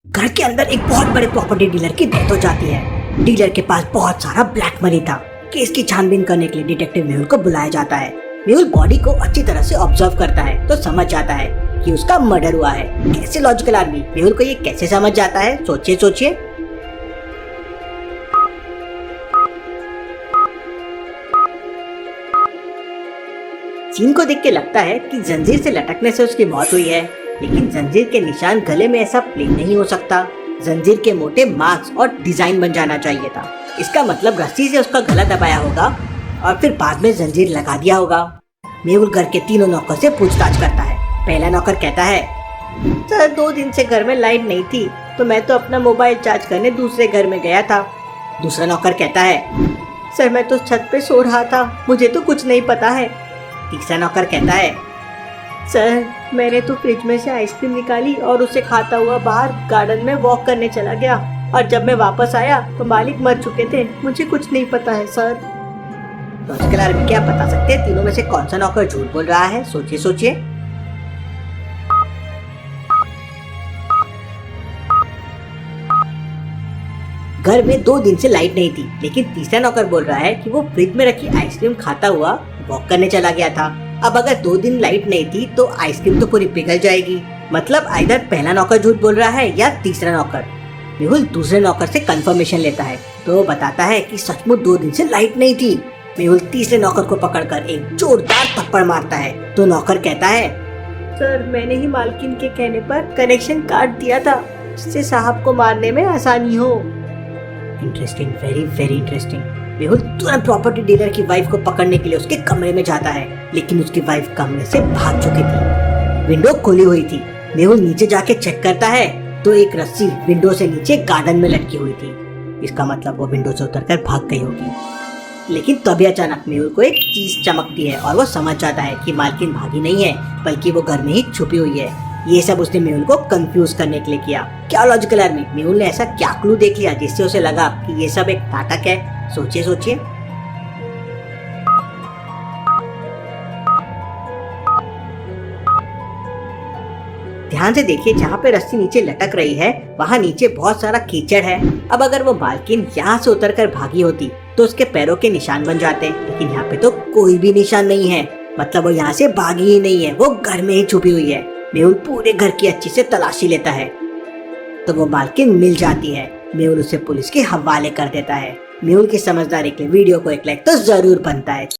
घर के अंदर एक बहुत बड़े प्रॉपर्टी डीलर की डेथ हो जाती है। डीलर के पास बहुत सारा ब्लैक मनी था। केस की छानबीन करने के लिए डिटेक्टिव मेहुल को बुलाया जाता है। मेहुल बॉडी को अच्छी तरह से ऑब्जर्व करता है तो समझ जाता है कि उसका मर्डर हुआ है। कैसे लॉजिकल आदमी, मेहुल को ये कैसे समझ जाता है? सोचिए सोचिए। सीन को देख के लगता है कि जंजीर से लटकने से उसकी मौत हुई है, लेकिन जंजीर के निशान गले में ऐसा प्लेन नहीं हो सकता। जंजीर के मोटे मार्क्स और डिजाइन बन जाना चाहिए था। इसका मतलब रस्सी से उसका गला दबाया होगा और फिर बाद में जंजीर लगा दिया होगा। मेहुल घर के तीनों नौकर से पूछताछ करता है। पहला नौकर कहता है, सर 2 दिन से घर में लाइट नहीं थी तो मैं तो अपना मोबाइल चार्ज करने दूसरे घर में गया था। दूसरा नौकर कहता है, सर मैं तो छत पे सो रहा था, मुझे तो कुछ नहीं पता है। तीसरा नौकर कहता है, सर मैंने तो फ्रिज में से आइसक्रीम निकाली और उसे खाता हुआ बाहर गार्डन में वॉक करने चला गया और जब मैं वापस आया तो मालिक मर चुके थे, मुझे कुछ नहीं पता है सर। लॉजिकल आदमी क्या बता सकते हैं तीनों में से कौन सा नौकर झूठ बोल रहा है? सोचिए सोचिए। घर में 2 दिन से लाइट नहीं थी, लेकिन तीसरा नौकर बोल रहा है कि वो फ्रिज में रखी आइसक्रीम खाता हुआ वॉक करने चला गया था। अब अगर 2 दिन लाइट नहीं थी तो आइसक्रीम तो पूरी पिघल जाएगी। मतलब आइदर पहला नौकर झूठ बोल रहा है या तीसरा नौकर। मेहुल दूसरे नौकर से कंफर्मेशन लेता है तो वो बताता है कि सचमुच 2 दिन से लाइट नहीं थी। मेहुल तीसरे नौकर को पकड़कर एक जोरदार थप्पड़ मारता है तो नौकर कहता है, सर मैंने ही मालकिन के कहने पर कनेक्शन काट दिया था जिससे साहब को मारने में आसानी हो। Interesting, very very interesting. Mehul तुरंत प्रॉपर्टी डीलर की वाइफ को पकड़ने के लिए उसके कमरे में जाता है, लेकिन उसकी वाइफ कमरे से भाग चुकी थी। विंडो खुली हुई थी। मेहुल नीचे जाके चेक करता है तो एक रस्सी विंडो से नीचे गार्डन में लटकी हुई थी। इसका मतलब वो विंडो से उतरकर भाग गई होगी। लेकिन तभी अचानक मेहुल को एक चीज चमकती है और वो समझ जाता है कि मालकिन भागी नहीं है बल्कि वो घर में ही छुपी हुई है। ये सब उसने मेहुल को कंफ्यूज करने के लिए किया। क्या लॉजिकल आदमी, मेहुल ने ऐसा क्या क्लू देख लिया जिससे उसे लगा कि ये सब एक नाटक है? सोचिए सोचिए। ध्यान से देखिए, जहाँ पे रस्सी नीचे लटक रही है वहाँ नीचे बहुत सारा कीचड़ है। अब अगर वो मालकिन यहाँ से उतरकर भागी होती तो उसके पैरों के निशान बन जाते, लेकिन यहाँ पे तो कोई भी निशान नहीं है। मतलब वो यहाँ से भागी ही नहीं है, वो घर में ही छुपी हुई है। मेहुल पूरे घर की अच्छी से तलाशी लेता है तो वो मालकिन मिल जाती है। मेहुल उसे पुलिस के हवाले कर देता है। मेहुल की समझदारी के वीडियो को एक लाइक तो जरूर बनता है।